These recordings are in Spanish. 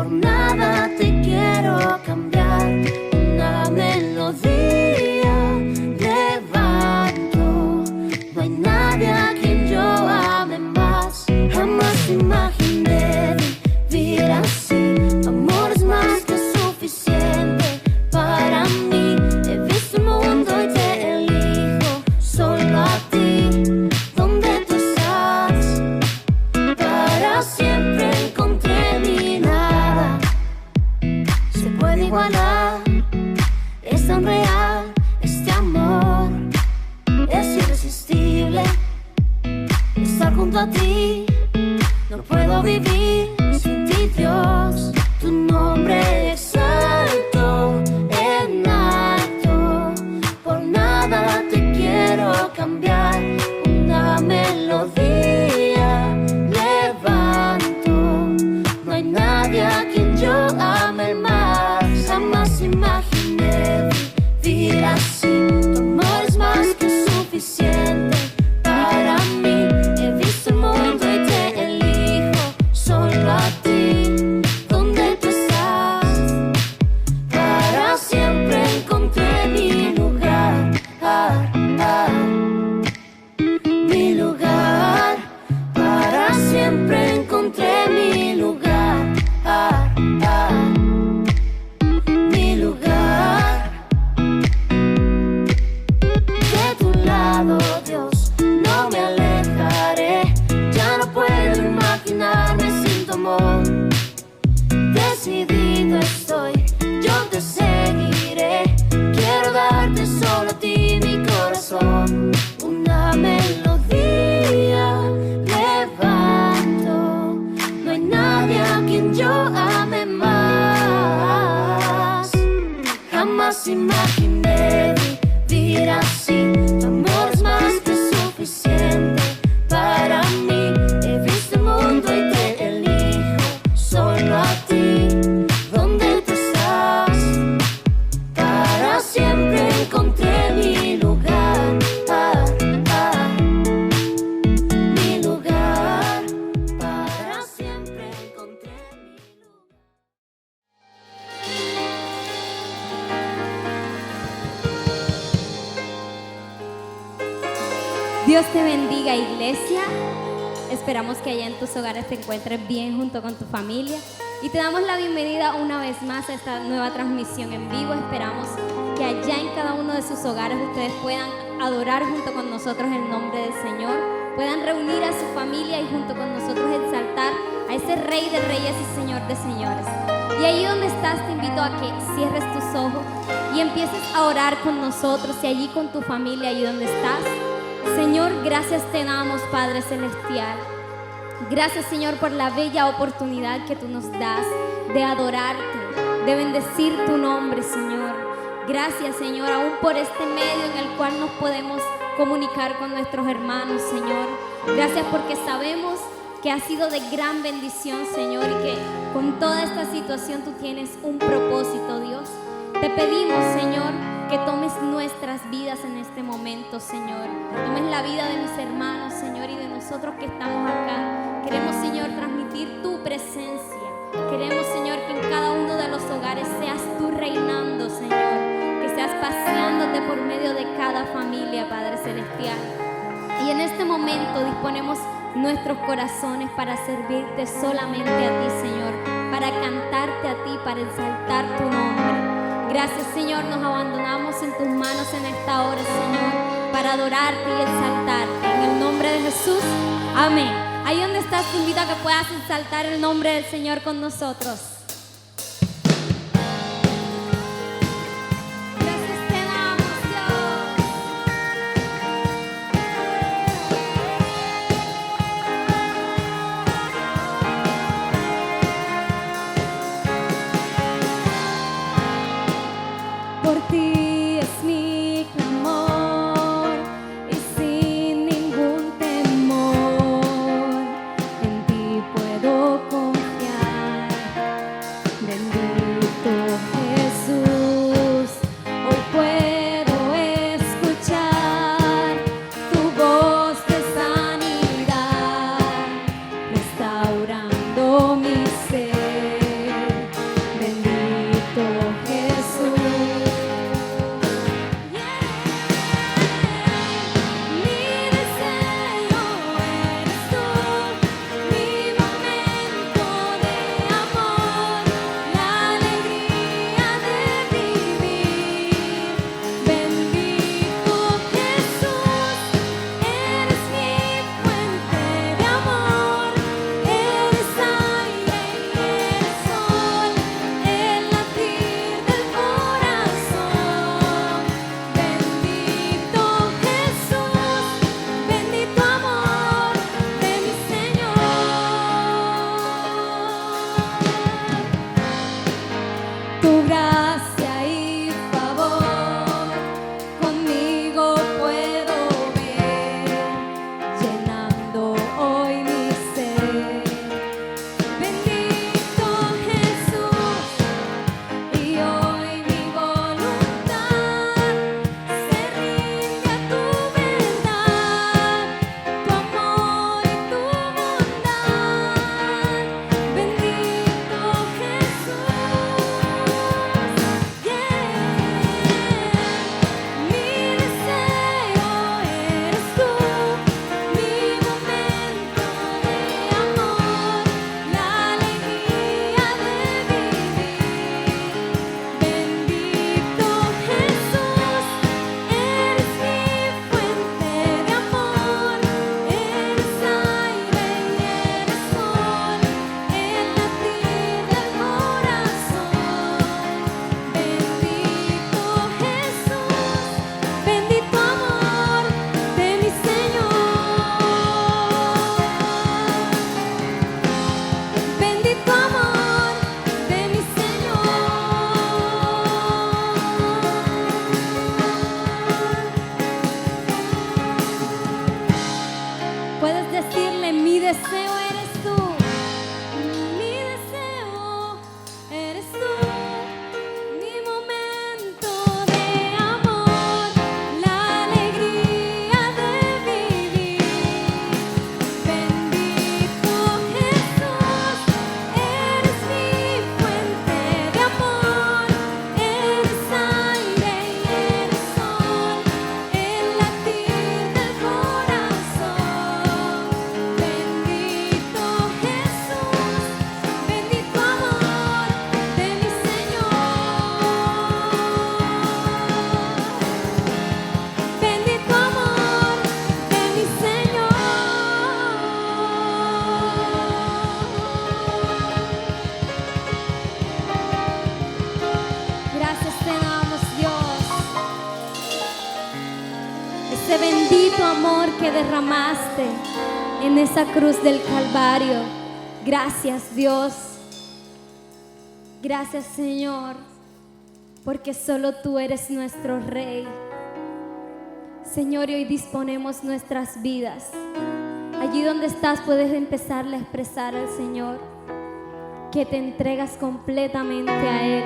por nada te quiero cambiar. Una melodía levanto, no hay nadie a quien yo ame más. Jamás imaginé vivir así. Amor es más que suficiente para mí. He visto el mundo y te elijo solo a ti. Donde tú estás, para siempre encontré mi nada. Se puede igualar, es tan real este amor. Es irresistible estar junto a ti. No puedo vivir sin ti, Dios. Tu nombre exalto en alto. Por nada te quiero cambiar. Una melodía levanto. No hay nadie a quien yo ame más. Jamás imaginé vivir así. Tu amor es más que suficiente para mí. He visto el mundo y te elijo solo a ti. Donde tú estás, para siempre encontré mi lugar. Mi lugar, para siempre encontré mi lugar. Mi lugar. De tu lado, Dios, no me alejaré. Ya no puedo imaginarme sin tu amor. Decidido estoy, yo te seguiré. Quiero darte solo a ti mi corazón. Una melodía levanto. No hay nadie a quien yo ame más. Jamás imaginé vivir así. Tu amor es más que suficiente para mí. He visto el mundo y te elijo solo a ti. Donde tú estás, para siempre encontré mi lugar. Mi lugar, para siempre encontré mi lugar. Dios te bendiga, iglesia. Esperamos que allá en tus hogares te encuentres bien junto con tu familia. Y te damos la bienvenida una vez más a esta nueva transmisión en vivo. Esperamos que allá en cada uno de sus hogares ustedes puedan adorar junto con nosotros el nombre del Señor. Puedan reunir a su familia y junto con nosotros exaltar a ese Rey de Reyes y Señor de Señores. Y ahí donde estás te invito a que cierres tus ojos y empieces a orar con nosotros y allí con tu familia, allí donde estás. Señor, gracias te damos, Padre Celestial. Gracias, Señor, por la bella oportunidad que tú nos das de adorarte, de bendecir tu nombre, Señor. Gracias, Señor, aún por este medio en el cual nos podemos comunicar con nuestros hermanos, Señor. Gracias porque sabemos que ha sido de gran bendición, Señor, y que con toda esta situación tú tienes un propósito, Dios. Te pedimos, Señor, que tomes nuestras vidas en este momento, Señor. Tomes la vida de mis hermanos, Señor, y de nosotros que estamos acá. Queremos, Señor, transmitir tu presencia. Queremos, Señor, que en cada uno de los hogares seas tú reinando, Señor. Que seas paseándote por medio de cada familia, Padre Celestial. Y en este momento disponemos nuestros corazones para servirte solamente a ti, Señor. Para cantarte a ti, para exaltar tu nombre. Gracias, Señor, nos abandonamos en tus manos en esta hora, Señor, para adorarte y exaltarte. En el nombre de Jesús, amén. Ahí donde estás, te invito a que puedas exaltar el nombre del Señor con nosotros. Gracias te damos, Dios. Por ti es mi clamor y sin ningún temor en ti puedo confiar. Tu gracia y favor conmigo puedo ver, llenando hoy mi ser. Bendito Jesús, y hoy mi voluntad se rinde a tu verdad, tu amor y tu bondad. Bendito Jesús, mi deseo eres tú, mi momento de amor, la alegría de vivir. Bendito Jesús, eres mi fuente de amor, eres aire y eres sol, el latir del corazón. Bendito Jesús, bendito amor de mi Señor. Bendito amor de mi Señor. Puedes decirle: mi deseo eres tú, mi deseo eres tú, mi momento de amor, la alegría de vivir. Bendito Jesús, eres mi fuente de amor, eres aire y eres sol, el latir del corazón. Bendito Jesús, bendito amor de mi Señor. Bendito amor de mi Señor. Gracias te damos, Dios. Ese bendito amor que derramaste en esa cruz del Calvario. Gracias, Dios. Gracias, Señor, porque solo tú eres nuestro Rey. Señor, y hoy disponemos nuestras vidas. Allí donde estás puedes empezarle a expresar al Señor que te entregas completamente a Él.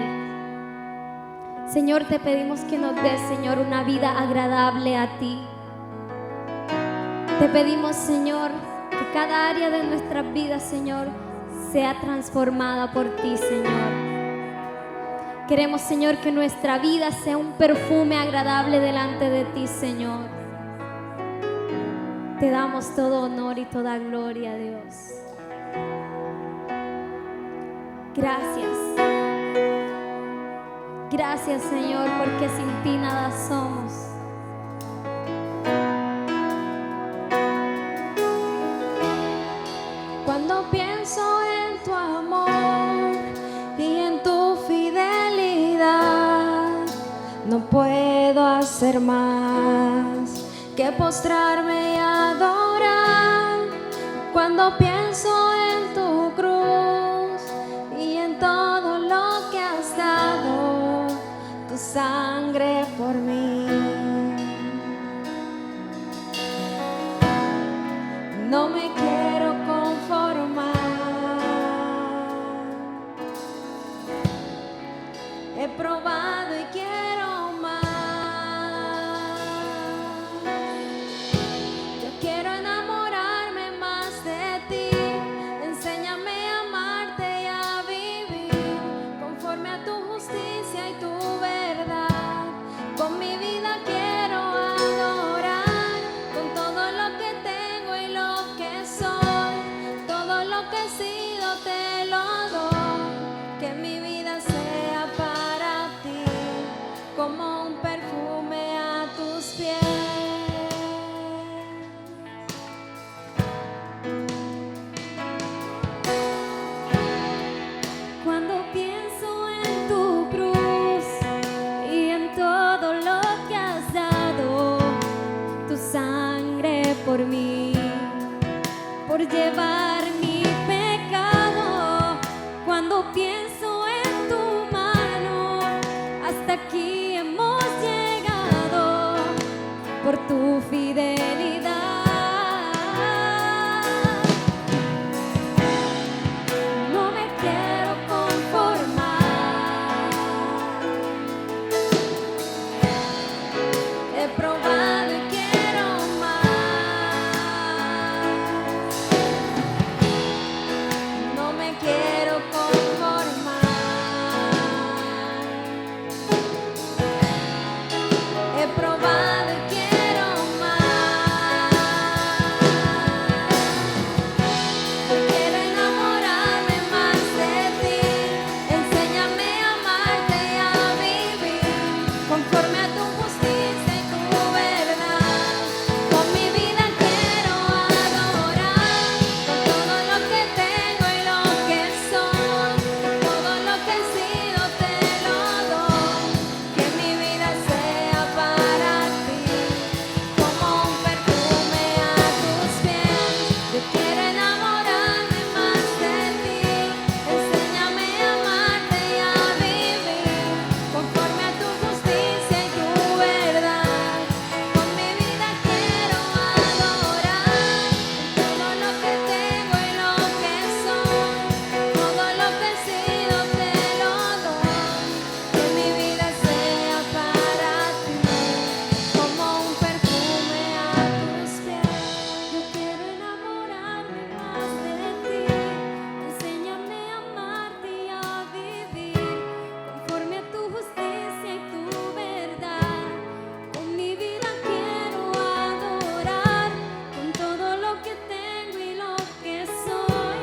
Señor, te pedimos que nos des, Señor, una vida agradable a ti. Te pedimos, Señor, que cada área de nuestras vidas, Señor, sea transformada por ti, Señor. Queremos, Señor, que nuestra vida sea un perfume agradable delante de ti, Señor. Te damos todo honor y toda gloria, Dios. Gracias. Gracias, Señor, porque sin ti nada somos. Cuando pienso en tu amor y en tu fidelidad, no puedo hacer más que postrarme y adorar. Cuando pienso en tu cruz y en todo lo que has dado, tu sangre por mí, no me quiero conformar. He probado y quiero más. Yo quiero enamorarme más de ti. Enséñame a amarte y a vivir conforme a tu justicia y tu verdad. Con mi vida quiero adorar, con todo lo que tengo y lo que soy, todo lo que he sido te lo doy. Que mi vida sea para ti como un perfume a tus pies. Cuando pienso en tu cruz y en todo lo que has dado, tu sangre por mí, por llevar mi pecado. Cuando pienso en tu mano por tu fidelidad. No me quiero conformar. He probado y quiero más. No me quiero conformar. He probado y quiero más. Quiero enamorarme más de ti. Enséñame a amarte y a vivir conforme a tu justicia y tu verdad. Con mi vida quiero adorar, con todo lo que tengo y lo que soy, todo lo que he sido te lo doy. Que mi vida sea para ti como un perfume a tus pies. Yo quiero enamorarme más de ti. Enséñame a amarte y a vivir conforme a tu justicia y tu verdad. Con mi vida quiero adorar, todo lo que tengo y lo que soy, todo lo que he sido te lo doy. Que mi vida sea para ti como un perfume a tus pies. Yo quiero enamorarme más de ti. Enséñame a amarte y a vivir conforme a tu justicia y tu verdad. Con mi vida quiero adorar, con todo lo que tengo y lo que soy,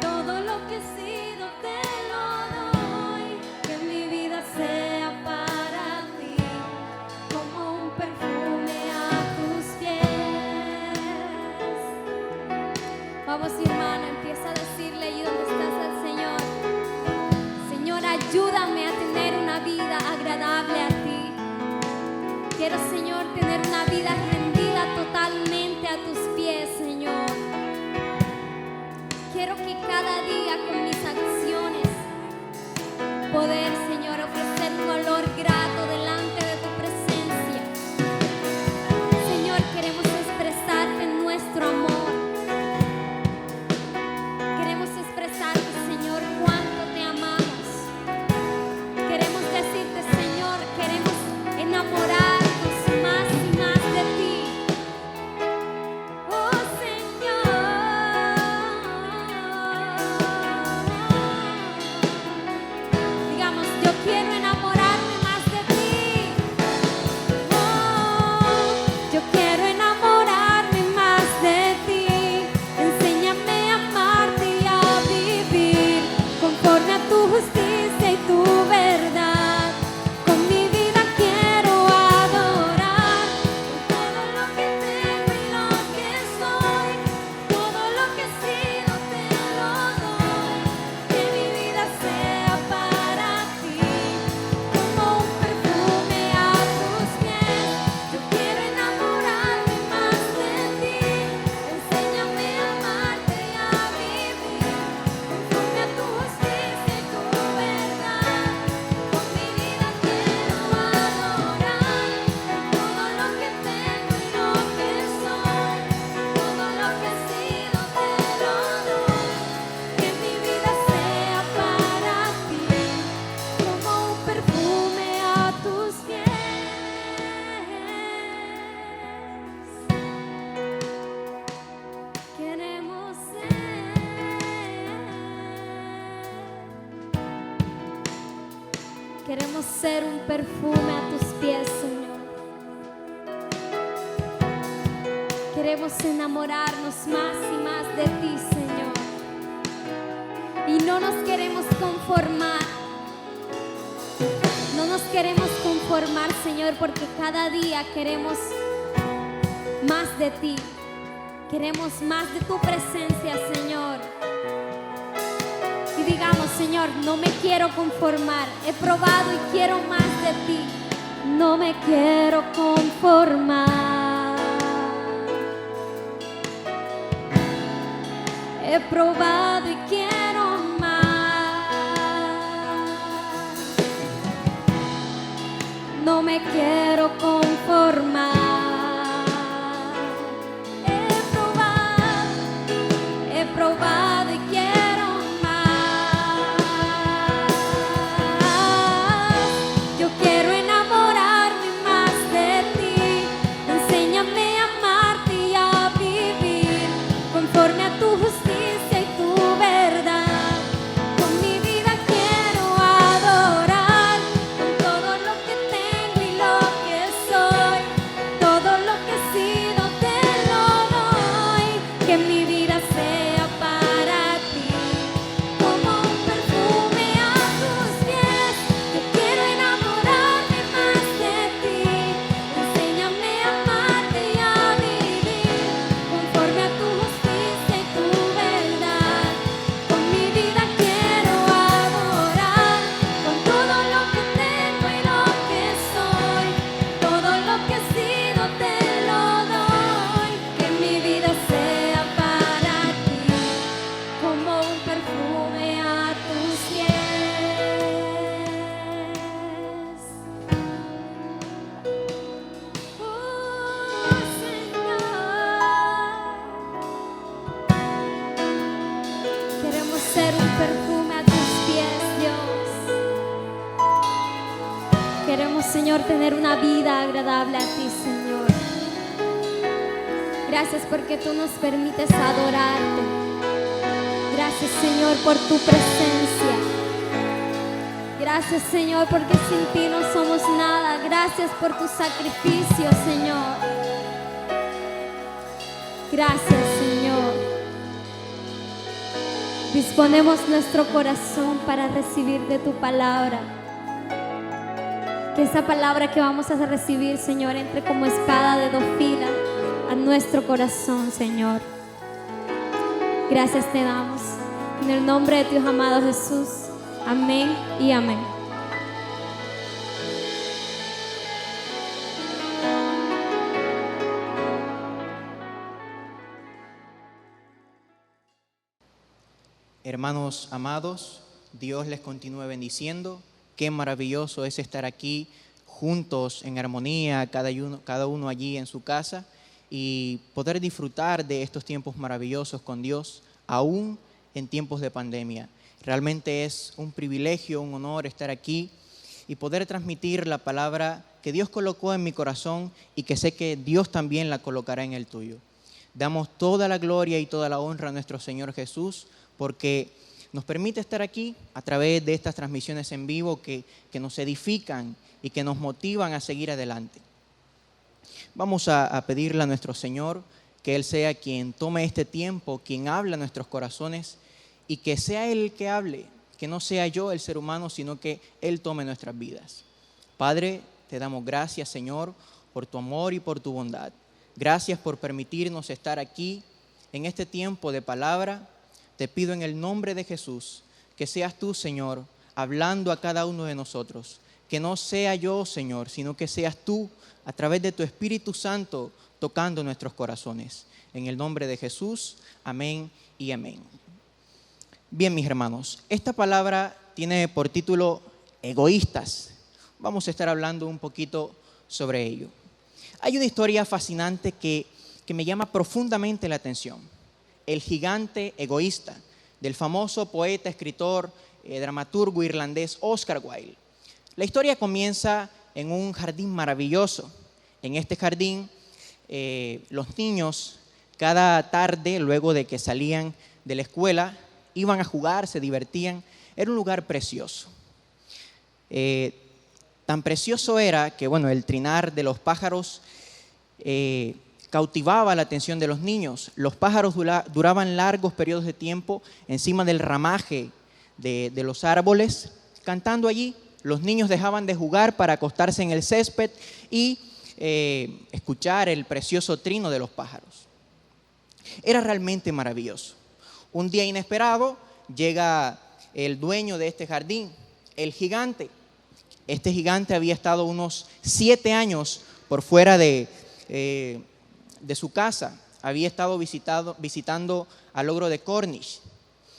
todo lo que he sido te lo doy. Que mi vida sea para ti como un perfume a tus pies. Vamos, hermana, empieza a decirle allí donde estás al Señor: Señor, ayúdame a tener una vida agradable a ti. Quiero, Señor, tener una vida rendida totalmente a tus pies, Señor. Quiero que cada día con mis acciones poder, Señor, ofrecer un olor grato delante de tu presencia. Señor, queremos expresarte nuestro amor. Queremos expresarte, Señor, cuánto te amamos. Queremos decirte, Señor, queremos enamorarnos más y más de ti. Oh, Señor. Digamos, yo quiero enamorarme más de ti. Oh, yo quiero enamorarme más de ti. Enséñame a amarte y a vivir conforme a tu justicia y tu verdad. Con mi vida quiero adorar, con todo lo que tengo y lo que soy, todo lo que he sido te lo doy. Que mi vida sea para ti como un perfume a tus pies. Yo quiero enamorarme más de ti. Enséñame a amarte y a vivir conforme a tu justicia y tu verdad. Con mi vida quiero adorar, todo lo que tengo y lo que soy, todo lo que he sido te lo doy. Que mi vida sea para ti como un perfume a tus pies. Queremos ser un perfume a tus pies, Señor. Queremos enamorarnos más y más de ti, Señor. Y no nos queremos conformar. No nos queremos conformar, Señor, porque cada día queremos más de ti. Queremos más de tu presencia, Señor. Y digamos, Señor, no me quiero conformar. He probado y quiero más de ti. No me quiero conformar. He probado y quiero más. No me quiero conformar. Señor, tener una vida agradable a ti, Señor. Gracias porque tú nos permites adorarte. Gracias, Señor, por tu presencia. Gracias, Señor, porque sin ti no somos nada. Gracias por tu sacrificio, Señor. Gracias, Señor. Disponemos nuestro corazón para recibir de tu palabra. Que esa palabra que vamos a recibir, Señor, entre como espada de dos filas a nuestro corazón, Señor. Gracias te damos. En el nombre de tu Hijo amado Jesús. Amén y amén. Hermanos amados, Dios les continúe bendiciendo. Qué maravilloso es estar aquí juntos en armonía, cada uno allí en su casa, y poder disfrutar de estos tiempos maravillosos con Dios, aún en tiempos de pandemia. Realmente es un privilegio, un honor estar aquí y poder transmitir la palabra que Dios colocó en mi corazón y que sé que Dios también la colocará en el tuyo. Damos toda la gloria y toda la honra a nuestro Señor Jesús, porque nos permite estar aquí a través de estas transmisiones en vivo que nos edifican y que nos motivan a seguir adelante. Vamos a pedirle a nuestro Señor que Él sea quien tome este tiempo, quien habla a nuestros corazones, y que sea Él el que hable, que no sea yo el ser humano, sino que Él tome nuestras vidas. Padre, te damos gracias, Señor, por tu amor y por tu bondad. Gracias por permitirnos estar aquí en este tiempo de palabra. Te pido en el nombre de Jesús que seas tú, Señor, hablando a cada uno de nosotros. Que no sea yo, Señor, sino que seas tú, a través de tu Espíritu Santo, tocando nuestros corazones. En el nombre de Jesús, amén y amén. Bien, mis hermanos, esta palabra tiene por título egoístas. Vamos a estar hablando un poquito sobre ello. Hay una historia fascinante que me llama profundamente la atención. El gigante egoísta, del famoso poeta, escritor, dramaturgo irlandés Oscar Wilde. La historia comienza en un jardín maravilloso. En este jardín, los niños cada tarde, luego de que salían de la escuela, iban a jugar, se divertían. Era un lugar precioso. Tan precioso era que, el trinar de los pájaros cautivaba la atención de los niños. Los pájaros duraban largos periodos de tiempo encima del ramaje de los árboles, cantando allí. Los niños dejaban de jugar para acostarse en el césped y escuchar el precioso trino de los pájaros. Era realmente maravilloso. Un día inesperado llega el dueño de este jardín, el gigante. Este gigante había estado unos 7 años por fuera de su casa. Había estado visitando al ogro de Cornish.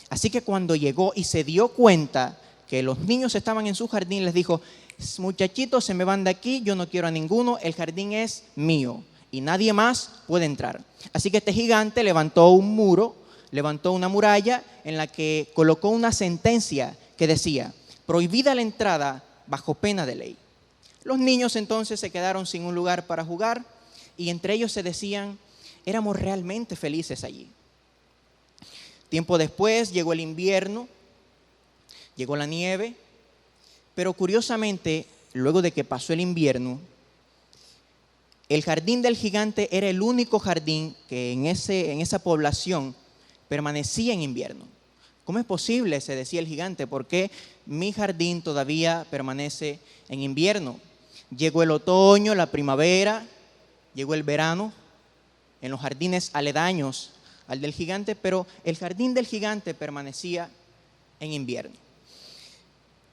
Así que cuando llegó y se dio cuenta que los niños estaban en su jardín, les dijo: muchachitos, se me van de aquí, yo no quiero a ninguno, el jardín es mío y nadie más puede entrar. Así que este gigante levantó un muro, levantó una muralla en la que colocó una sentencia que decía: prohibida la entrada bajo pena de ley. Los niños entonces se quedaron sin un lugar para jugar y entre ellos se decían: éramos realmente felices allí. Tiempo después llegó el invierno, llegó la nieve, pero curiosamente, luego de que pasó el invierno, el jardín del gigante era el único jardín que en esa población permanecía en invierno. ¿Cómo es posible?, se decía el gigante, ¿por qué mi jardín todavía permanece en invierno? Llegó el otoño, la primavera, llegó el verano en los jardines aledaños al del gigante, pero el jardín del gigante permanecía en invierno.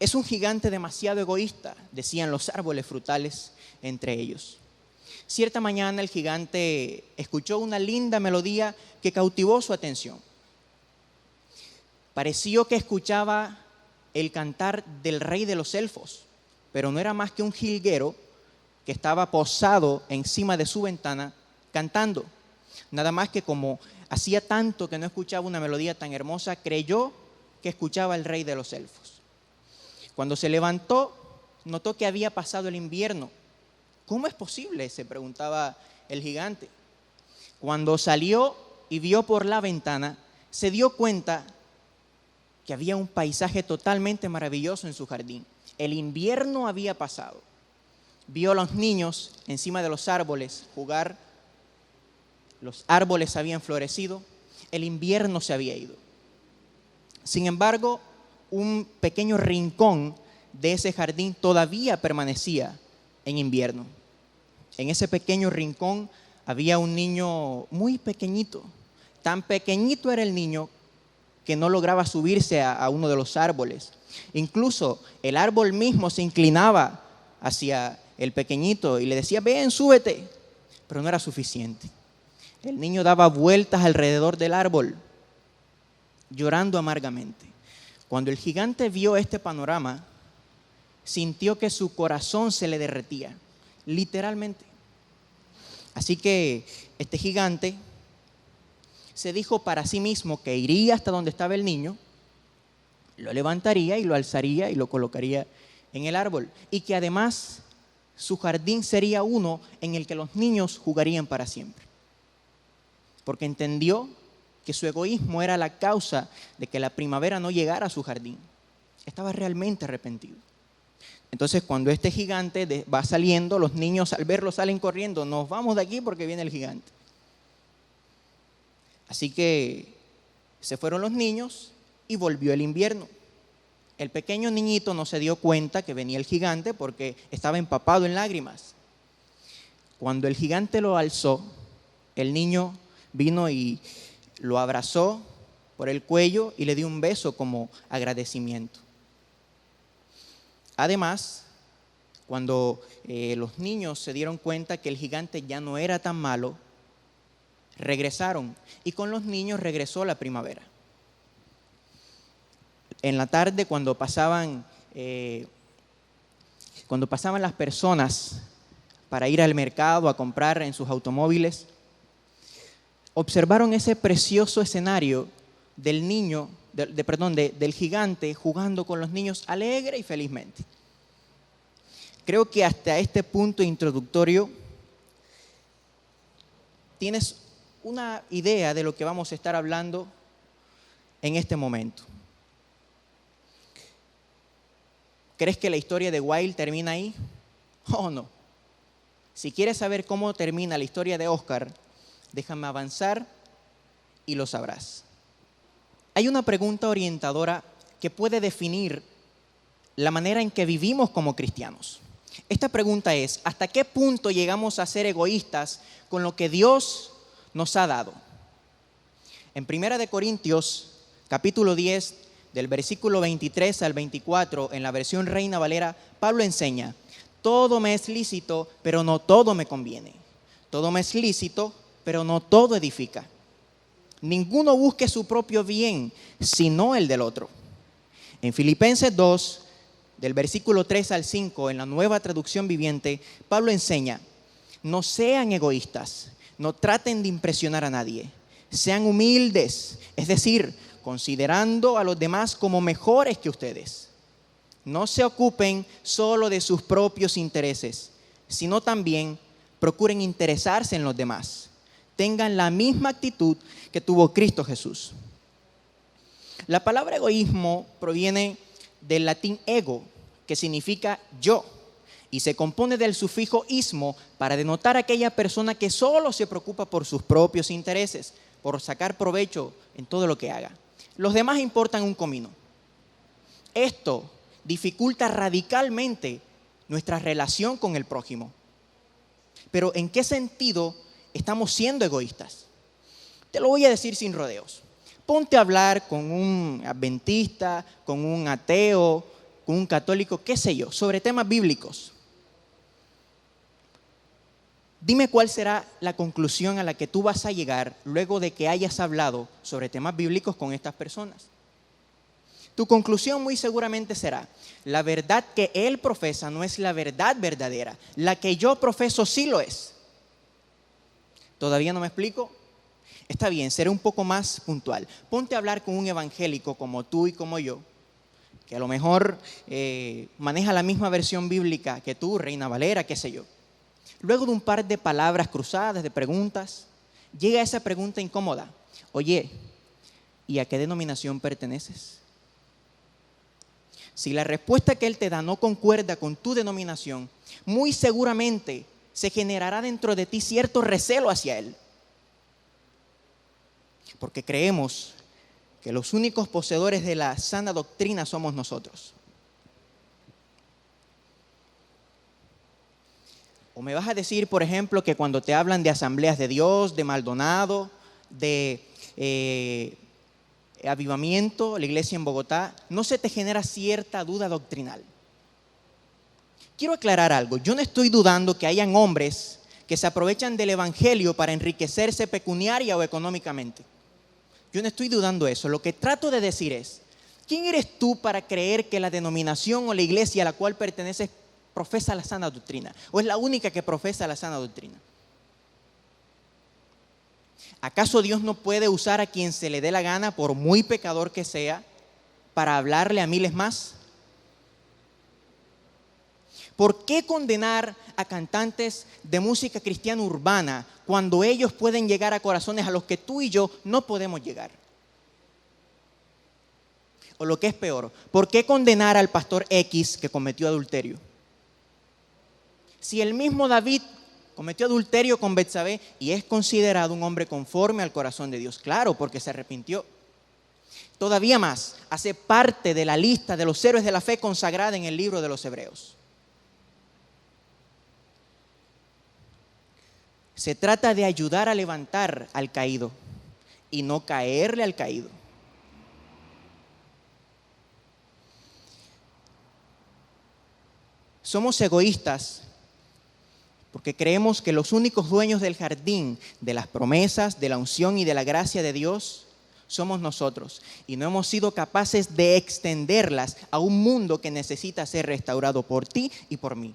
Es un gigante demasiado egoísta, decían los árboles frutales entre ellos. Cierta mañana el gigante escuchó una linda melodía que cautivó su atención. Pareció que escuchaba el cantar del rey de los elfos, pero no era más que un jilguero que estaba posado encima de su ventana cantando. Nada más que como hacía tanto que no escuchaba una melodía tan hermosa, creyó que escuchaba al rey de los elfos. Cuando se levantó, notó que había pasado el invierno. ¿Cómo es posible?, se preguntaba el gigante. Cuando salió y vio por la ventana, se dio cuenta que había un paisaje totalmente maravilloso en su jardín. El invierno había pasado. Vio a los niños encima de los árboles jugar. Los árboles habían florecido. El invierno se había ido. Sin embargo, un pequeño rincón de ese jardín todavía permanecía en invierno. En ese pequeño rincón había un niño muy pequeñito. Tan pequeñito era el niño que no lograba subirse a uno de los árboles. Incluso el árbol mismo se inclinaba hacia el pequeñito y le decía: ven, súbete. Pero no era suficiente. El niño daba vueltas alrededor del árbol, llorando amargamente. Cuando el gigante vio este panorama, sintió que su corazón se le derretía, literalmente. Así que este gigante se dijo para sí mismo que iría hasta donde estaba el niño, lo levantaría y lo alzaría y lo colocaría en el árbol, y que además su jardín sería uno en el que los niños jugarían para siempre. Porque entendió que su egoísmo era la causa de que la primavera no llegara a su jardín. Estaba realmente arrepentido. Entonces, cuando este gigante va saliendo, los niños al verlo salen corriendo: nos vamos de aquí porque viene el gigante. Así que se fueron los niños y volvió el invierno. El pequeño niñito no se dio cuenta que venía el gigante porque estaba empapado en lágrimas. Cuando el gigante lo alzó, el niño vino y lo abrazó por el cuello y le dio un beso como agradecimiento. Además, cuando los niños se dieron cuenta que el gigante ya no era tan malo, regresaron, y con los niños regresó la primavera. En la tarde, cuando pasaban las personas para ir al mercado a comprar en sus automóviles, observaron ese precioso escenario del gigante jugando con los niños alegre y felizmente. Creo que hasta este punto introductorio tienes una idea de lo que vamos a estar hablando en este momento. ¿Crees que la historia de Wilde termina ahí? Oh, no. Si quieres saber cómo termina la historia de Oscar, déjame avanzar y lo sabrás. Hay una pregunta orientadora que puede definir la manera en que vivimos como cristianos. Esta pregunta es: ¿hasta qué punto llegamos a ser egoístas con lo que Dios nos ha dado? En 1 Corintios, capítulo 10, del versículo 23 al 24, en la versión Reina Valera, Pablo enseña: todo me es lícito, pero no todo me conviene. Todo me es lícito, pero no todo edifica. Ninguno busque su propio bien, sino el del otro. En Filipenses 2, del versículo 3 al 5, en la Nueva Traducción Viviente, Pablo enseña: no sean egoístas, no traten de impresionar a nadie. Sean humildes, es decir, considerando a los demás como mejores que ustedes. No se ocupen solo de sus propios intereses, sino también procuren interesarse en los demás. Tengan la misma actitud que tuvo Cristo Jesús. La palabra egoísmo proviene del latín ego, que significa yo, y se compone del sufijo ismo para denotar a aquella persona que solo se preocupa por sus propios intereses, por sacar provecho en todo lo que haga. Los demás importan un comino. Esto dificulta radicalmente nuestra relación con el prójimo. Pero ¿en qué sentido estamos siendo egoístas? Te lo voy a decir sin rodeos. Ponte a hablar con un adventista, con un ateo, con un católico, qué sé yo, sobre temas bíblicos. Dime cuál será la conclusión a la que tú vas a llegar luego de que hayas hablado sobre temas bíblicos con estas personas. Tu conclusión muy seguramente será: la verdad que él profesa no es la verdad verdadera, la que yo profeso sí lo es. ¿Todavía no me explico? Está bien, seré un poco más puntual. Ponte a hablar con un evangélico como tú y como yo, que a lo mejor maneja la misma versión bíblica que tú, Reina Valera, qué sé yo. Luego de un par de palabras cruzadas, de preguntas, llega esa pregunta incómoda. Oye, ¿y a qué denominación perteneces? Si la respuesta que él te da no concuerda con tu denominación, muy seguramente se generará dentro de ti cierto recelo hacia él. Porque creemos que los únicos poseedores de la sana doctrina somos nosotros. O me vas a decir, por ejemplo, que cuando te hablan de Asambleas de Dios, de Maldonado, de Avivamiento, la iglesia en Bogotá, no se te genera cierta duda doctrinal. Quiero aclarar algo. Yo no estoy dudando que hayan hombres que se aprovechan del evangelio para enriquecerse pecuniaria o económicamente. Yo no estoy dudando eso. Lo que trato de decir es, ¿quién eres tú para creer que la denominación o la iglesia a la cual perteneces profesa la sana doctrina? ¿O es la única que profesa la sana doctrina? ¿Acaso Dios no puede usar a quien se le dé la gana, por muy pecador que sea, para hablarle a miles más? ¿Por qué condenar a cantantes de música cristiana urbana cuando ellos pueden llegar a corazones a los que tú y yo no podemos llegar? O lo que es peor, ¿por qué condenar al pastor X que cometió adulterio? Si el mismo David cometió adulterio con Betsabé y es considerado un hombre conforme al corazón de Dios. Claro, porque se arrepintió. Todavía más, hace parte de la lista de los héroes de la fe consagrada en el libro de los Hebreos. Se trata de ayudar a levantar al caído y no caerle al caído. Somos egoístas porque creemos que los únicos dueños del jardín, de las promesas, de la unción y de la gracia de Dios, somos nosotros. Y no hemos sido capaces de extenderlas a un mundo que necesita ser restaurado por ti y por mí.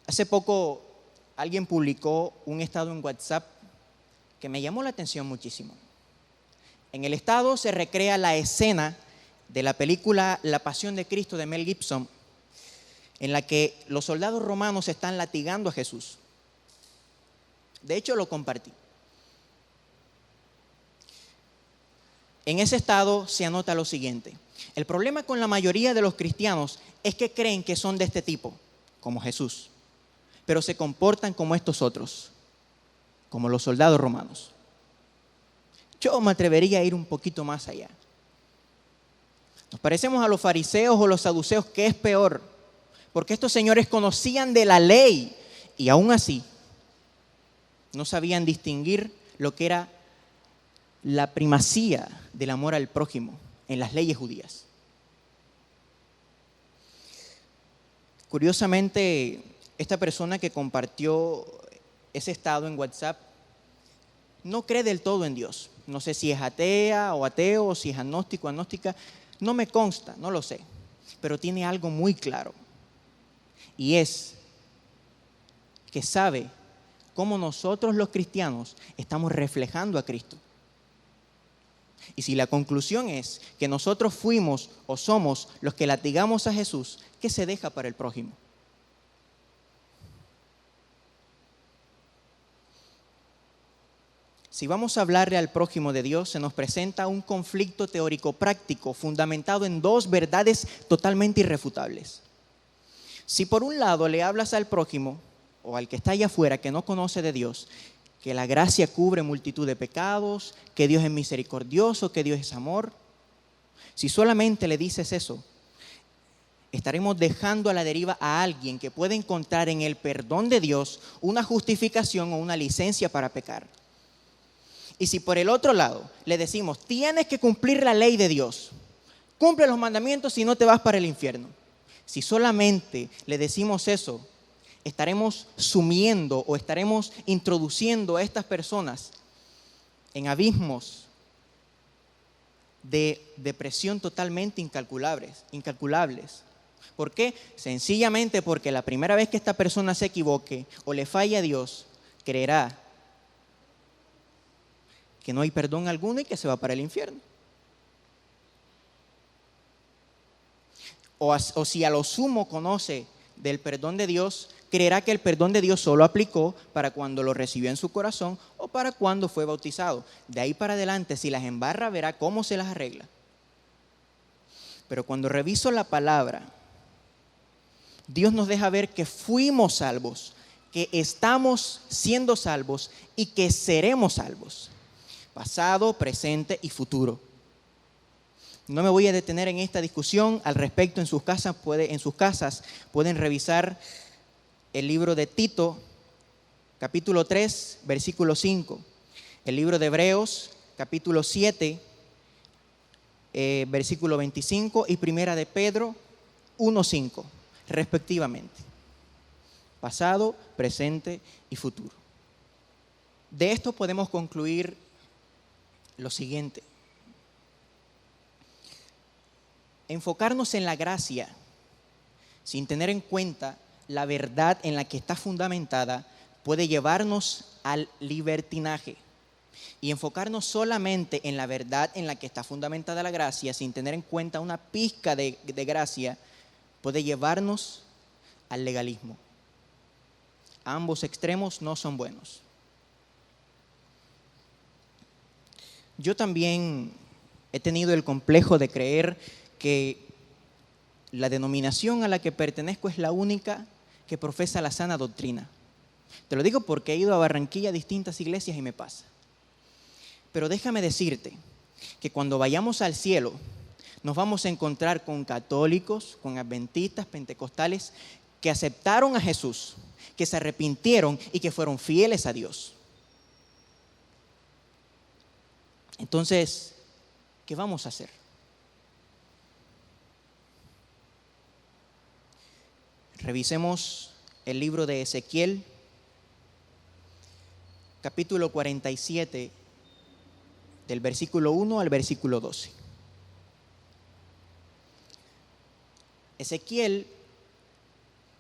Hace poco alguien publicó un estado en WhatsApp que me llamó la atención muchísimo. En el estado se recrea la escena de la película La Pasión de Cristo de Mel Gibson, en la que los soldados romanos están latigando a Jesús. De hecho, lo compartí. En ese estado se anota lo siguiente: el problema con la mayoría de los cristianos es que creen que son de este tipo, como Jesús, pero se comportan como estos otros, como los soldados romanos. Yo me atrevería a ir un poquito más allá. Nos parecemos a los fariseos o los saduceos, que es peor, porque estos señores conocían de la ley y aún así no sabían distinguir lo que era la primacía del amor al prójimo en las leyes judías. Curiosamente, esta persona que compartió ese estado en WhatsApp no cree del todo en Dios. No sé si es atea o ateo, o si es agnóstico o agnóstica. No me consta, no lo sé. Pero tiene algo muy claro. Y es que sabe cómo nosotros los cristianos estamos reflejando a Cristo. Y si la conclusión es que nosotros fuimos o somos los que latigamos a Jesús, ¿qué se deja para el prójimo? Si vamos a hablarle al prójimo de Dios, se nos presenta un conflicto teórico-práctico fundamentado en dos verdades totalmente irrefutables. Si por un lado le hablas al prójimo o al que está allá afuera que no conoce de Dios, que la gracia cubre multitud de pecados, que Dios es misericordioso, que Dios es amor, si solamente le dices eso, estaremos dejando a la deriva a alguien que puede encontrar en el perdón de Dios una justificación o una licencia para pecar. Y si por el otro lado le decimos, tienes que cumplir la ley de Dios, cumple los mandamientos y no te vas para el infierno. Si solamente le decimos eso, estaremos sumiendo o estaremos introduciendo a estas personas en abismos de depresión totalmente incalculables. ¿Por qué? Sencillamente porque la primera vez que esta persona se equivoque o le falle a Dios, creerá que no hay perdón alguno y que se va para el infierno. o si a lo sumo conoce del perdón de Dios, creerá que el perdón de Dios solo aplicó para cuando lo recibió en su corazón o para cuando fue bautizado. De ahí para adelante, si las embarra, verá cómo se las arregla. Pero cuando reviso la palabra, Dios nos deja ver que fuimos salvos, que estamos siendo salvos y que seremos salvos. Pasado, presente y futuro. No me voy a detener en esta discusión al respecto. En sus casas pueden revisar el libro de Tito, capítulo 3, versículo 5. El libro de Hebreos, capítulo 7, versículo 25. Y primera de Pedro, 1:5, respectivamente. Pasado, presente y futuro. De esto podemos concluir lo siguiente. Enfocarnos en la gracia sin tener en cuenta la verdad en la que está fundamentada puede llevarnos al libertinaje. Y enfocarnos solamente en la verdad en la que está fundamentada la gracia sin tener en cuenta una pizca de gracia puede llevarnos al legalismo. Ambos extremos no son buenos. Yo también he tenido el complejo de creer que la denominación a la que pertenezco es la única que profesa la sana doctrina. Te lo digo porque he ido a Barranquilla a distintas iglesias y me pasa. Pero déjame decirte que cuando vayamos al cielo nos vamos a encontrar con católicos, con adventistas, pentecostales que aceptaron a Jesús, que se arrepintieron y que fueron fieles a Dios. Entonces, ¿qué vamos a hacer? Revisemos el libro de Ezequiel, capítulo 47, del versículo 1 al versículo 12. Ezequiel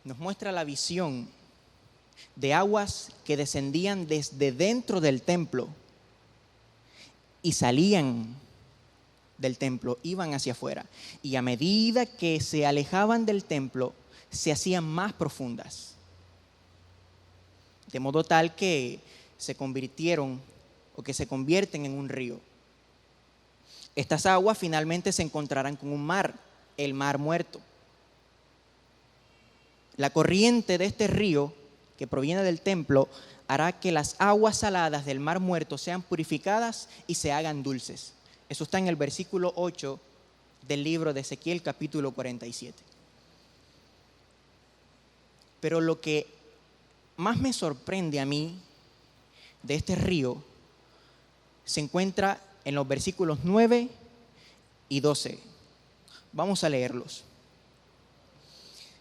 nos muestra la visión de aguas que descendían desde dentro del templo y salían del templo, iban hacia afuera. Y a medida que se alejaban del templo, se hacían más profundas. De modo tal que se convirtieron o que se convierten en un río. Estas aguas finalmente se encontrarán con un mar, el mar muerto. La corriente de este río que proviene del templo hará que las aguas saladas del mar muerto sean purificadas y se hagan dulces. Eso está en el versículo 8 del libro de Ezequiel, capítulo 47. Pero lo que más me sorprende a mí de este río se encuentra en los versículos 9 y 12. Vamos a leerlos.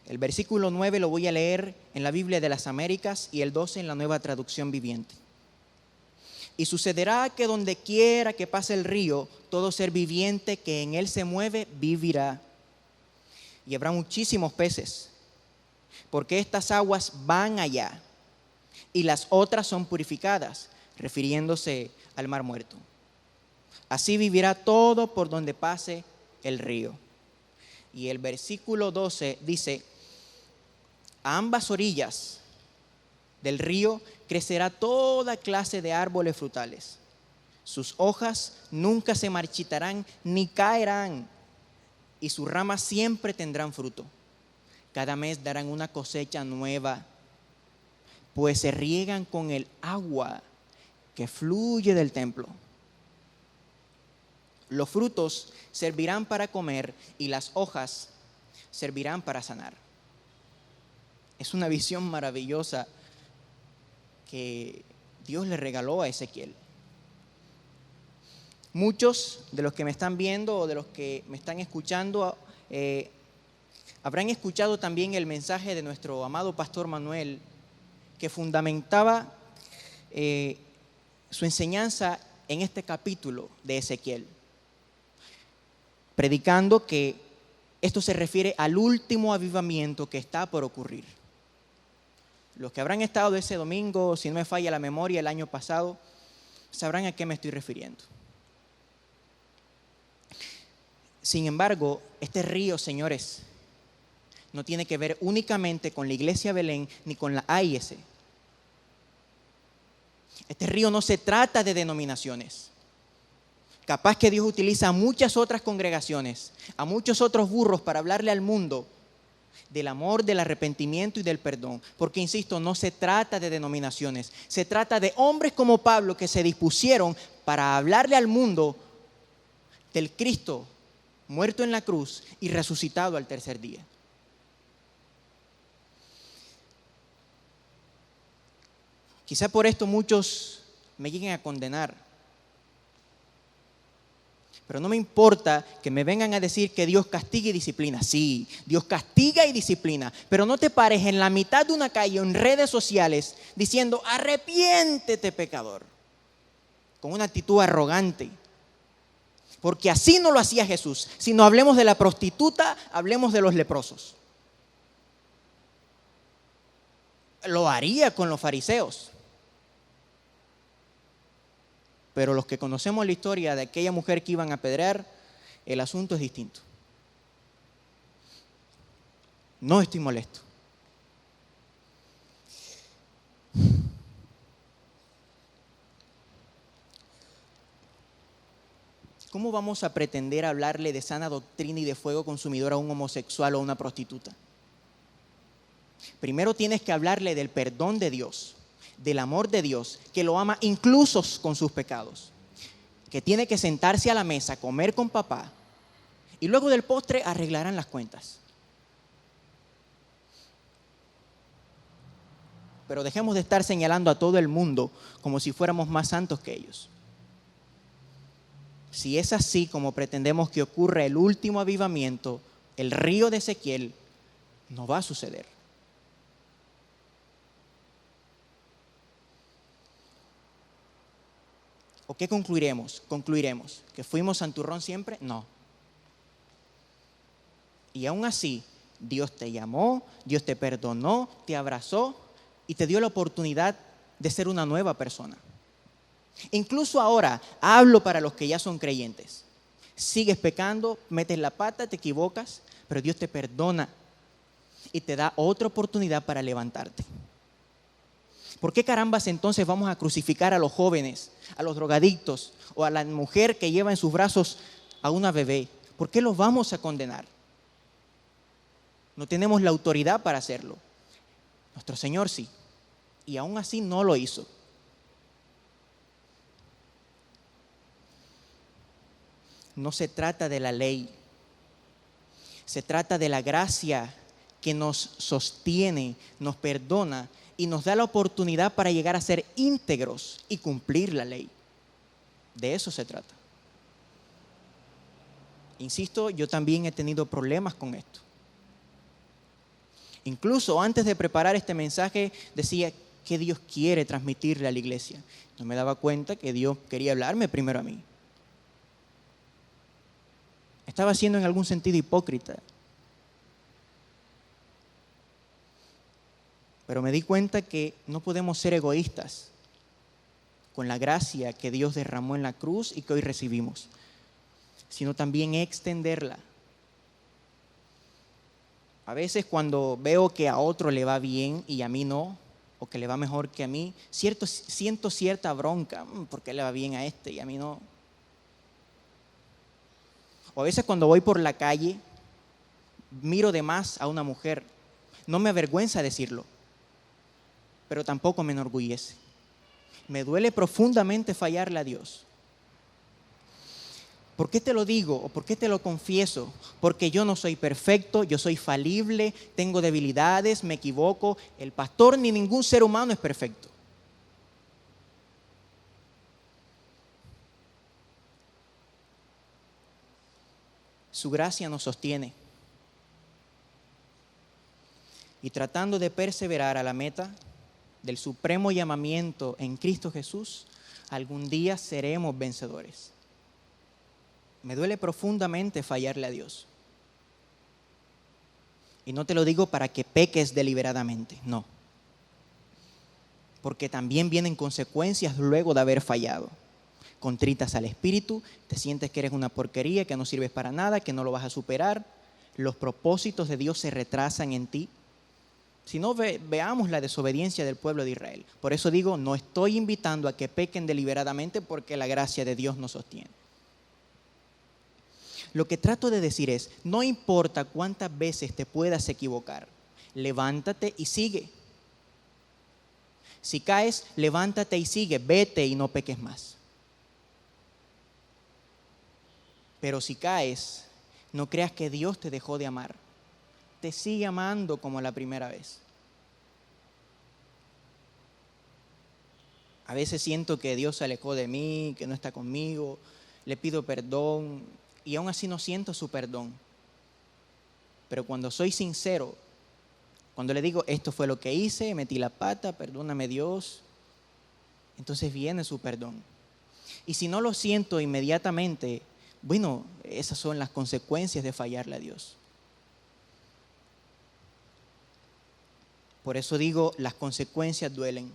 El versículo 9 lo voy a leer en la Biblia de las Américas y el 12 en la Nueva Traducción Viviente. Y sucederá que donde quiera que pase el río, todo ser viviente que en él se mueve vivirá. Y habrá muchísimos peces, porque estas aguas van allá y las otras son purificadas, refiriéndose al mar muerto. Así vivirá todo por donde pase el río. Y el versículo 12 dice: a ambas orillas del río crecerá toda clase de árboles frutales. Sus hojas nunca se marchitarán ni caerán, y sus ramas siempre tendrán fruto. Cada mes darán una cosecha nueva, pues se riegan con el agua que fluye del templo. Los frutos servirán para comer y las hojas servirán para sanar. Es una visión maravillosa que Dios le regaló a Ezequiel. Muchos de los que me están viendo o de los que me están escuchando habrán escuchado también el mensaje de nuestro amado pastor Manuel, que fundamentaba su enseñanza en este capítulo de Ezequiel, predicando que esto se refiere al último avivamiento que está por ocurrir. Los que habrán estado ese domingo, si no me falla la memoria, el año pasado, sabrán a qué me estoy refiriendo. Sin embargo, este río, señores, no tiene que ver únicamente con la Iglesia Belén ni con la AIS. Este río no se trata de denominaciones. Capaz que Dios utiliza a muchas otras congregaciones, a muchos otros burros para hablarle al mundo del amor, del arrepentimiento y del perdón. Porque, insisto, no se trata de denominaciones. Se trata de hombres como Pablo que se dispusieron para hablarle al mundo del Cristo muerto en la cruz y resucitado al tercer día. Quizá por esto muchos me lleguen a condenar. Pero no me importa que me vengan a decir que Dios castiga y disciplina. Sí, Dios castiga y disciplina. Pero no te pares en la mitad de una calle o en redes sociales diciendo, arrepiéntete, pecador. Con una actitud arrogante. Porque así no lo hacía Jesús. Si no hablemos de la prostituta, hablemos de los leprosos. Lo haría con los fariseos. Pero los que conocemos la historia de aquella mujer que iban a apedrear, el asunto es distinto. No estoy molesto. ¿Cómo vamos a pretender hablarle de sana doctrina y de fuego consumidor a un homosexual o a una prostituta? Primero tienes que hablarle del perdón de Dios, del amor de Dios, que lo ama incluso con sus pecados, que tiene que sentarse a la mesa, comer con papá, y luego del postre arreglarán las cuentas. Pero dejemos de estar señalando a todo el mundo como si fuéramos más santos que ellos. Si es así como pretendemos que ocurra el último avivamiento, el río de Ezequiel, no va a suceder. ¿O qué concluiremos? ¿Concluiremos que fuimos santurrón siempre? No. Y aún así, Dios te llamó, Dios te perdonó, te abrazó y te dio la oportunidad de ser una nueva persona. Incluso ahora, hablo para los que ya son creyentes. Sigues pecando, metes la pata, te equivocas, pero Dios te perdona y te da otra oportunidad para levantarte. ¿Por qué carambas entonces vamos a crucificar a los jóvenes, a los drogadictos o a la mujer que lleva en sus brazos a una bebé? ¿Por qué los vamos a condenar? No tenemos la autoridad para hacerlo. Nuestro Señor sí, y aún así no lo hizo. No se trata de la ley, se trata de la gracia que nos sostiene, nos perdona y nos da la oportunidad para llegar a ser íntegros y cumplir la ley. De eso se trata. Insisto, yo también he tenido problemas con esto. Incluso antes de preparar este mensaje decía, ¿qué Dios quiere transmitirle a la iglesia? No me daba cuenta que Dios quería hablarme primero a mí. Estaba siendo en algún sentido hipócrita. Pero me di cuenta que no podemos ser egoístas con la gracia que Dios derramó en la cruz y que hoy recibimos, sino también extenderla. A veces cuando veo que a otro le va bien y a mí no, o que le va mejor que a mí, siento cierta bronca, ¿por qué le va bien a este y a mí no? O a veces cuando voy por la calle, miro de más a una mujer. No me avergüenza decirlo, pero tampoco me enorgullece. Me duele profundamente fallarle a Dios. ¿Por qué te lo digo o por qué te lo confieso? Porque yo no soy perfecto, yo soy falible, tengo debilidades, me equivoco. El pastor ni ningún ser humano es perfecto. Su gracia nos sostiene. Y tratando de perseverar a la meta del supremo llamamiento en Cristo Jesús, algún día seremos vencedores. Me duele profundamente fallarle a Dios. Y no te lo digo para que peques deliberadamente, no. Porque también vienen consecuencias luego de haber fallado. Contritas al espíritu, te sientes que eres una porquería, que no sirves para nada, que no lo vas a superar. los propósitos de Dios se retrasan en ti. Si no, veamos la desobediencia del pueblo de Israel. Por eso digo, no estoy invitando a que pequen deliberadamente, porque la gracia de Dios nos sostiene. Lo que trato de decir es, no importa cuántas veces te puedas equivocar, levántate y sigue. Si caes, levántate y sigue, vete y no peques más. Pero si caes, no creas que Dios te dejó de amar. Te sigue amando como la primera vez. A veces siento que Dios se alejó de mí, que no está conmigo, le pido perdón y aún así no siento su perdón. Pero cuando soy sincero, cuando le digo esto fue lo que hice, metí la pata, perdóname Dios, entonces viene su perdón. Y si no lo siento inmediatamente, bueno, esas son las consecuencias de fallarle a Dios. Por eso digo, las consecuencias duelen.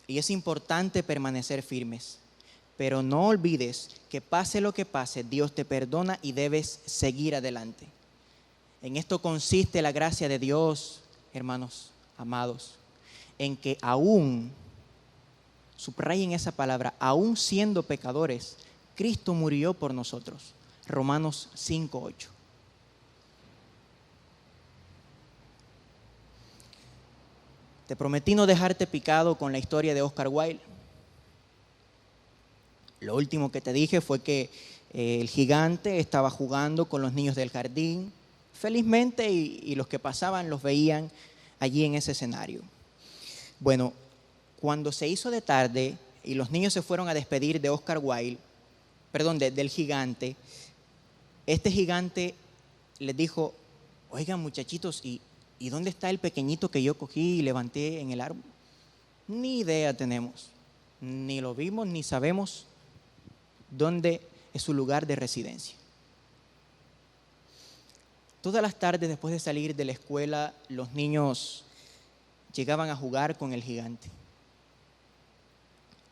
Y es importante permanecer firmes. Pero no olvides que pase lo que pase, Dios te perdona y debes seguir adelante. En esto consiste la gracia de Dios, hermanos amados, en que aún, subrayen esa palabra, aún siendo pecadores, Cristo murió por nosotros. Romanos 5:8. Te prometí no dejarte picado con la historia de Oscar Wilde. Lo último que te dije fue que el gigante estaba jugando con los niños del jardín, felizmente, y los que pasaban los veían allí en ese escenario. Bueno, cuando se hizo de tarde y los niños se fueron a despedir de Oscar Wilde, del gigante, este gigante les dijo, oigan muchachitos, ¿y dónde está el pequeñito que yo cogí y levanté en el árbol? Ni idea tenemos, ni lo vimos, ni sabemos dónde es su lugar de residencia. Todas las tardes después de salir de la escuela, los niños llegaban a jugar con el gigante.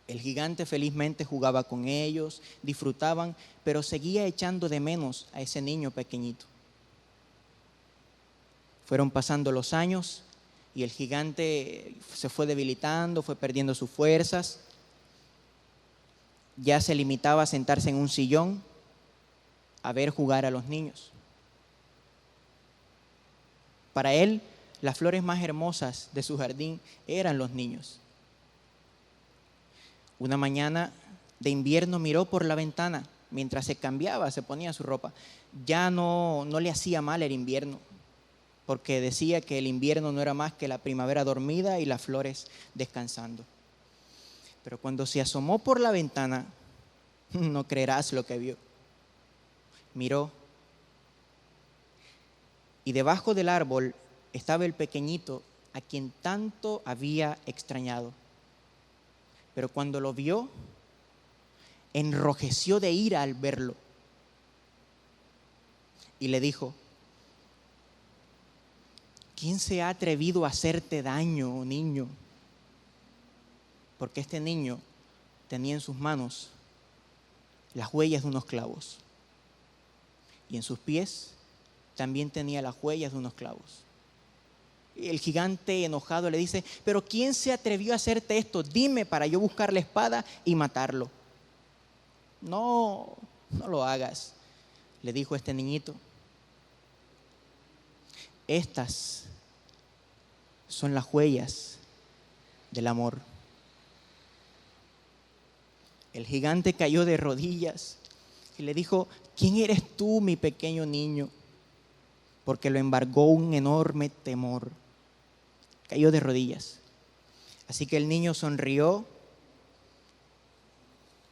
El gigante felizmente jugaba con ellos, disfrutaban, pero seguía echando de menos a ese niño pequeñito. Fueron pasando los años y el gigante se fue debilitando, fue perdiendo sus fuerzas. Ya se limitaba a sentarse en un sillón a ver jugar a los niños. Para él, las flores más hermosas de su jardín eran los niños. Una mañana de invierno miró por la ventana mientras se cambiaba, se ponía su ropa. Ya no le hacía mal el invierno, porque decía que el invierno no era más que la primavera dormida y las flores descansando. Pero cuando se asomó por la ventana, no creerás lo que vio. Miró y debajo del árbol estaba el pequeñito a quien tanto había extrañado. Pero cuando lo vio, enrojeció de ira al verlo y le dijo, ¿quién se ha atrevido a hacerte daño, niño? Porque este niño tenía en sus manos las huellas de unos clavos y en sus pies también tenía las huellas de unos clavos. Y el gigante enojado le dice, ¿pero quién se atrevió a hacerte esto? Dime para yo buscar la espada y matarlo. No lo hagas, le dijo este niñito. Estas son las huellas del amor. El gigante cayó de rodillas y le dijo, ¿quién eres tú, mi pequeño niño? Porque lo embargó un enorme temor. Cayó de rodillas. Así que el niño sonrió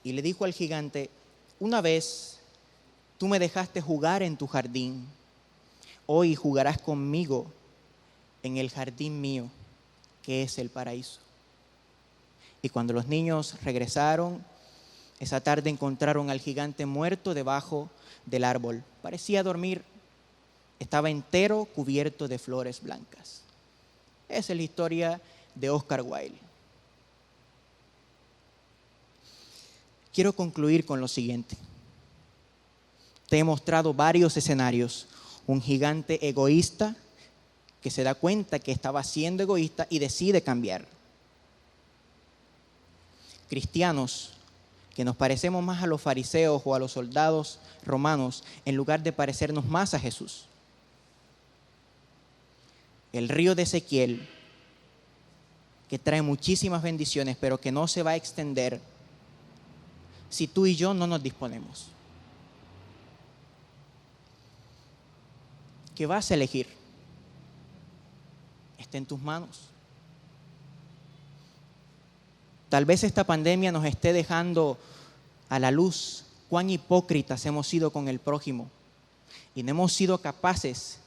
y le dijo al gigante, una vez tú me dejaste jugar en tu jardín, hoy jugarás conmigo en el jardín mío, que es el paraíso. Y cuando los niños regresaron, esa tarde encontraron al gigante muerto debajo del árbol. Parecía dormir. Estaba entero cubierto de flores blancas. Esa es la historia de Oscar Wilde. Quiero concluir con lo siguiente. Te he mostrado varios escenarios. Un gigante egoísta que se da cuenta que estaba siendo egoísta y decide cambiar. Cristianos que nos parecemos más a los fariseos o a los soldados romanos en lugar de parecernos más a Jesús. El río de Ezequiel, que trae muchísimas bendiciones, pero que no se va a extender si tú y yo no nos disponemos. ¿Qué vas a elegir? Está en tus manos. Tal vez esta pandemia nos esté dejando a la luz cuán hipócritas hemos sido con el prójimo y no hemos sido capaces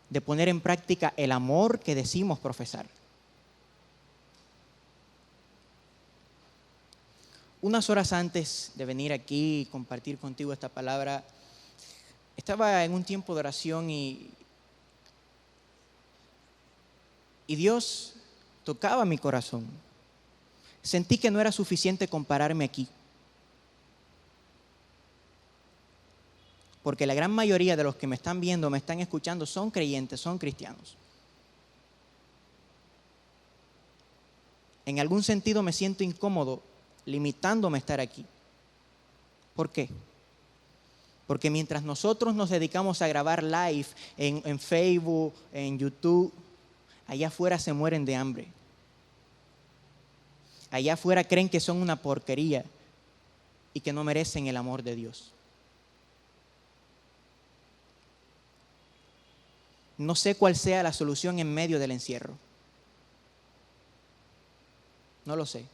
de poner en práctica el amor que decimos profesar. Unas horas antes de venir aquí y compartir contigo esta palabra, estaba en un tiempo de oración y Dios tocaba mi corazón. Sentí que no era suficiente compararme aquí, porque la gran mayoría de los que me están viendo, me están escuchando, son creyentes, son cristianos. En algún sentido me siento incómodo limitándome a estar aquí. ¿Por qué? Porque mientras nosotros nos dedicamos a grabar live en Facebook, en YouTube, allá afuera se mueren de hambre. Allá afuera creen que son una porquería y que no merecen el amor de Dios. No sé cuál sea la solución en medio del encierro. No lo sé.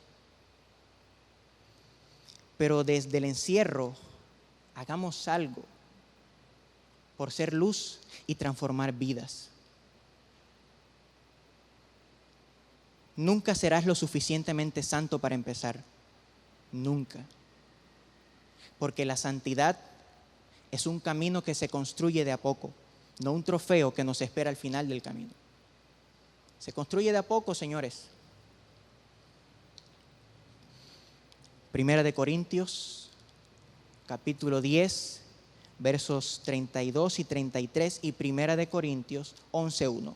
Pero desde el encierro, hagamos algo por ser luz y transformar vidas. Nunca serás lo suficientemente santo para empezar. Nunca. Porque la santidad es un camino que se construye de a poco, no un trofeo que nos espera al final del camino. Se construye de a poco, señores. Primera de Corintios, capítulo 10, versos 32 y 33, y Primera de Corintios 11:1.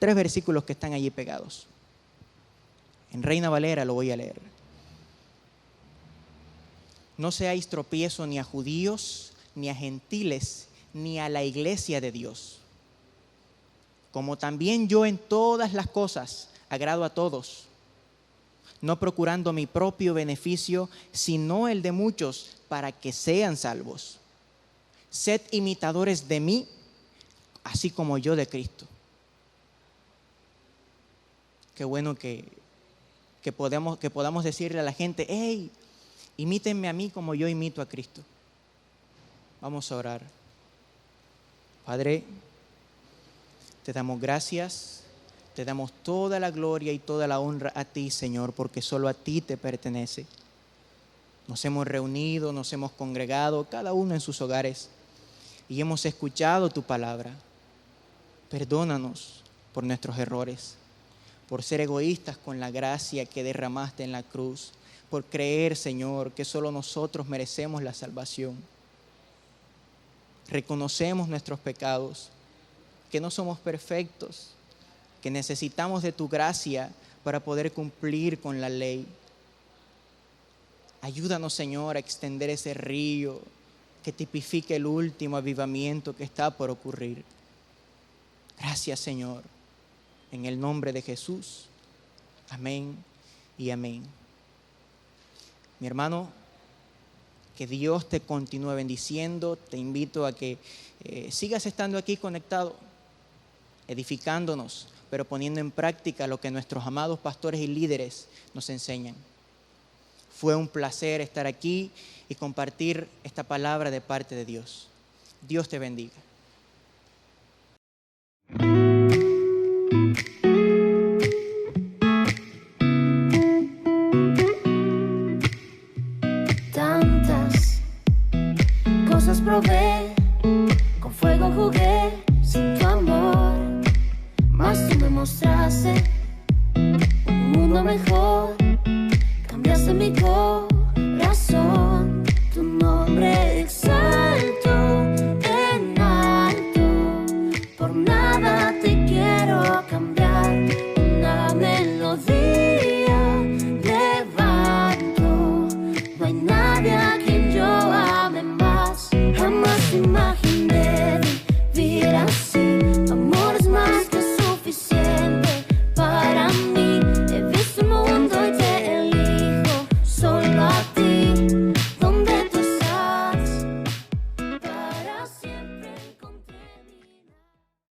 3 versículos que están allí pegados. En Reina Valera lo voy a leer. No seáis tropiezo ni a judíos, ni a gentiles, ni a la iglesia de Dios. Como también yo en todas las cosas agrado a todos, no procurando mi propio beneficio, sino el de muchos, para que sean salvos. Sed imitadores de mí, así como yo de Cristo. Qué bueno que podamos decirle a la gente: hey, imítenme a mí como yo imito a Cristo. Vamos a orar. Padre, te damos gracias, te damos toda la gloria y toda la honra a ti, Señor, porque solo a ti te pertenece. Nos hemos reunido, nos hemos congregado, cada uno en sus hogares, y hemos escuchado tu palabra. Perdónanos por nuestros errores, por ser egoístas con la gracia que derramaste en la cruz, por creer, Señor, que solo nosotros merecemos la salvación. Reconocemos nuestros pecados, que no somos perfectos, que necesitamos de tu gracia para poder cumplir con la ley. Ayúdanos, Señor, a extender ese río que tipifique el último avivamiento que está por ocurrir. Gracias, Señor, en el nombre de Jesús. Amén y amén. Mi hermano, que Dios te continúe bendiciendo. Te invito a que sigas estando aquí conectado, edificándonos, pero poniendo en práctica lo que nuestros amados pastores y líderes nos enseñan. Fue un placer estar aquí y compartir esta palabra de parte de Dios. Dios te bendiga.